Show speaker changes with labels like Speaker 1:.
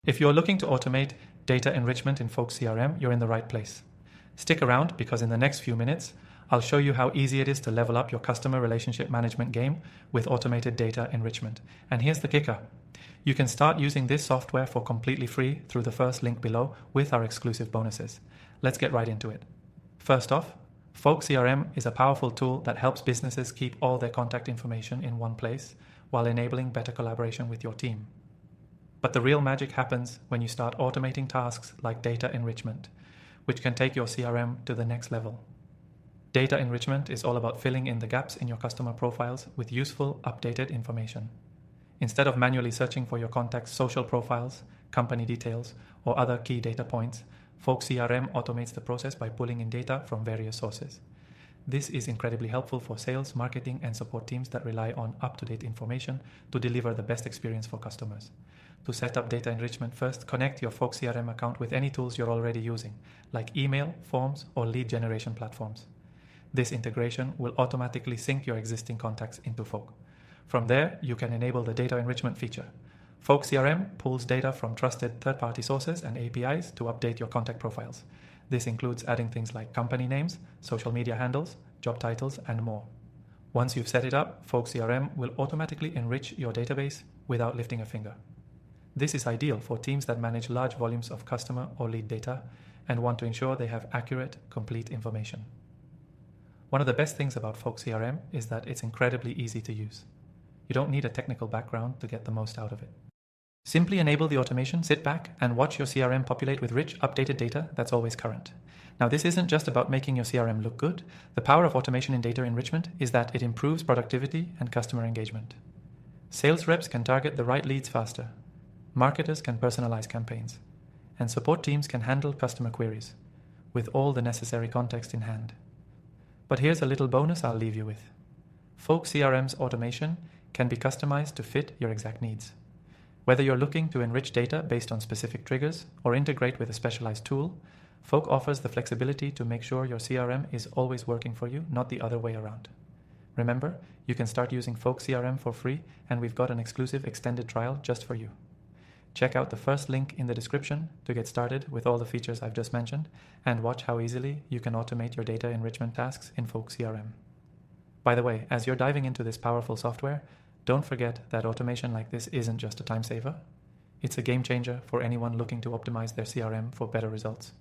Speaker 1: If you're looking to automate data enrichment in Folk CRM, you're in the right place. Stick around because in the next few minutes, I'll show you how easy it is to level up your customer relationship management game with automated data enrichment. And here's the kicker. You can start using this software for completely free through the first link below with our exclusive bonuses. Let's get right into it. First off, Folk CRM is a powerful tool that helps businesses keep all their contact information in one place while enabling better collaboration with your team. But the real magic happens when you start automating tasks like data enrichment, which can take your CRM to the next level. Data enrichment is all about filling in the gaps in your customer profiles with useful, updated information. Instead of manually searching for your contacts' social profiles, company details, or other key data points, Folk CRM automates the process by pulling in data from various sources. This is incredibly helpful for sales, marketing, and support teams that rely on up-to-date information to deliver the best experience for customers. To set up data enrichment, first connect your Folk CRM account with any tools you're already using, like email, forms, or lead generation platforms. This integration will automatically sync your existing contacts into Folk. From there, you can enable the data enrichment feature. Folk CRM pulls data from trusted third-party sources and APIs to update your contact profiles. This includes adding things like company names, social media handles, job titles, and more. Once you've set it up, Folk CRM will automatically enrich your database without lifting a finger. This is ideal for teams that manage large volumes of customer or lead data and want to ensure they have accurate, complete information. One of the best things about Folk CRM is that it's incredibly easy to use. You don't need a technical background to get the most out of it. Simply enable the automation, sit back, and watch your CRM populate with rich, updated data that's always current. Now, this isn't just about making your CRM look good. The power of automation in data enrichment is that it improves productivity and customer engagement. Sales reps can target the right leads faster. Marketers can personalize campaigns. And support teams can handle customer queries with all the necessary context in hand. But here's a little bonus I'll leave you with. Folk CRM's automation can be customized to fit your exact needs. Whether you're looking to enrich data based on specific triggers or integrate with a specialized tool, Folk offers the flexibility to make sure your CRM is always working for you, not the other way around. Remember, you can start using Folk CRM for free, and we've got an exclusive extended trial just for you. Check out the first link in the description to get started with all the features I've just mentioned, and watch how easily you can automate your data enrichment tasks in Folk CRM. By the way, as you're diving into this powerful software, don't forget that automation like this isn't just a time saver. It's a game changer for anyone looking to optimize their CRM for better results.